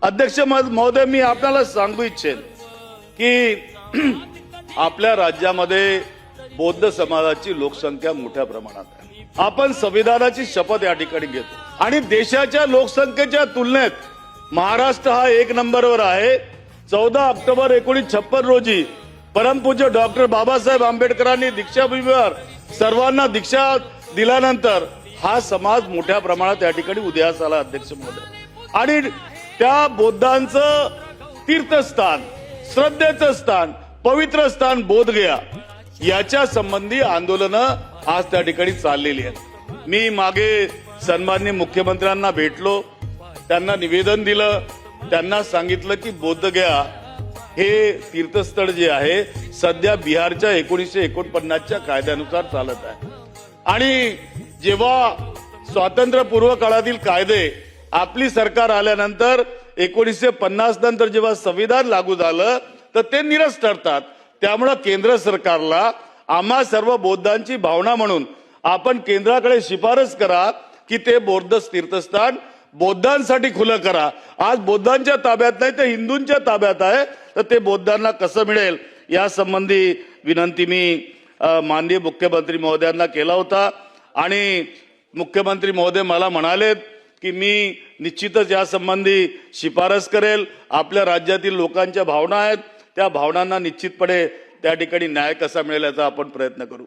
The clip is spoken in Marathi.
अध्यक्ष महोदय, मी आपल्याला सांगू इच्छेन की आपल्या राज्यामध्ये बौद्ध समाजाची लोकसंख्या मोठ्या प्रमाणात आहे. आपण संविधानाची शपथ या ठिकाणी घेतो आणि देशाच्या लोकसंख्येच्या तुलनेत महाराष्ट्र हा 1 नंबरवर आहे. 14 ऑक्टोबर 1956 रोजी परमपूज्य डॉक्टर बाबासाहेब आंबेडकरांनी दीक्षाभूमीवर सर्वांना दीक्षा दिल्यानंतर हा समाज मोठ्या प्रमाणात या ठिकाणी उदयास आला अध्यक्ष महोदय. आणि त्या बौद्धांचं तीर्थस्थान, श्रद्धेचं स्थान, पवित्र स्थान बोधगया याच्या संबंधी आंदोलनं आज त्या ठिकाणी चाललेली आहेत. मी मागे सन्माननीय मुख्यमंत्र्यांना भेटलो, त्यांना निवेदन दिलं, त्यांना सांगितलं की बोधगया हे तीर्थस्थळ जे आहे सध्या बिहारच्या 1949च्या कायद्यानुसार चालत आहे. आणि जेव्हा स्वातंत्र्यपूर्व काळातील कायदे आपली सरकार आल्यानंतर 1950 नंतर जेव्हा संविधान लागू झालं तर ते निरस ठरतात. त्यामुळे केंद्र सरकारला आम्हा सर्व बौद्धांची भावना म्हणून आपण केंद्राकडे शिफारस करा की ते बौद्ध तीर्थस्थान बौद्धांसाठी खुलं करा. आज बौद्धांच्या ताब्यात नाही, ते हिंदूंच्या ताब्यात आहे, तर ते बौद्धांना कसं मिळेल या संबंधी विनंती मी माननीय मुख्यमंत्री महोदयांना केला होता. आणि मुख्यमंत्री महोदय मला म्हणालेत की मी निश्चितच या संबंधी शिफारस करेल. आपल्या राज्यातील लोकांच्या भावना आहेत, त्या भावनांना निश्चितपणे त्या ठिकाणी न्याय कसा मिळेल याचा आपण प्रयत्न करू.